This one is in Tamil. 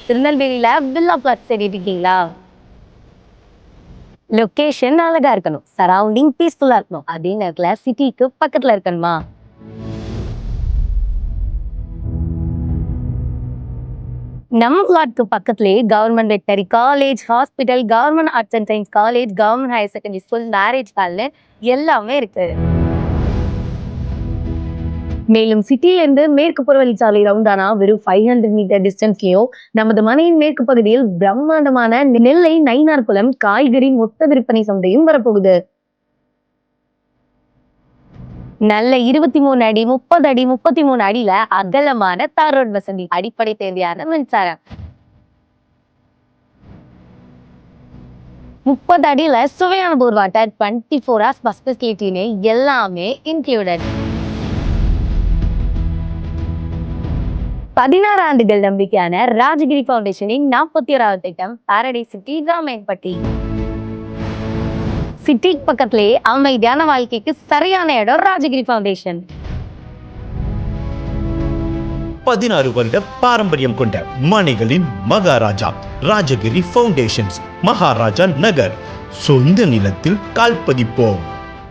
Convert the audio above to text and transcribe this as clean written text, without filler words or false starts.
திருநெல்வேலியில வில்லா பிளாட் தேடிட்டு இருக்கீங்களா? லொகேஷன் அழகா இருக்கணும், சரௌண்டிங் பீஸ்ஃபுல்லா இருக்கணும், அதே நேரத்துல சிட்டிக்கு பக்கத்துல இருக்கணுமா? நம்ம பிளாட்க்கு பக்கத்துலயே government veterinary college, hospital, government arts and science college, government higher secondary school, marriage ஹால்னு எல்லாமே இருக்கு. மேலும் சிட்டில இருந்து மேற்கு புறவழிச்சாலை ரவுண்டானா வெறும் 500 மீட்டர் டிஸ்டன்ஸ்லயும் நமது மனையின் மேற்கு பகுதியில் பிரம்மாண்டமான நெல்லை நயினார்குளம் காய்கறி மொத்த விற்பனை சந்தையும் வரப்போகுது. நல்ல 23 அடி, 30 அடி, 33 அடியில அகலமான தார் ரோட் வசதி, அடிப்படை தேவையான மின்சாரம், 30 அடியில சுவையான போர் வாட்டர், 24 hours பஸ் ஃபெசிலிட்டின்னு எல்லாமே இன்க்ளூடட். 16 ஆண்டுகள் நம்பிக்கையான ராஜகிரி ஃபவுண்டேஷனின் 41வது திட்டம் பாரடைஸ் சிட்டி ராமேன்பட்டி. சிட்டி பக்கத்திலே அமைதியான வாழ்க்கைக்கு சரியான இடம் ராஜகிரி ஃபவுண்டேஷன். 16 வருட பாரம்பரியம் கொண்ட மனைகளின் மகாராஜா ராஜகிரி ஃபவுண்டேஷன்ஸ், மகாராஜா நகர். சொந்த நிலத்தில் கால் பதிப்போம்.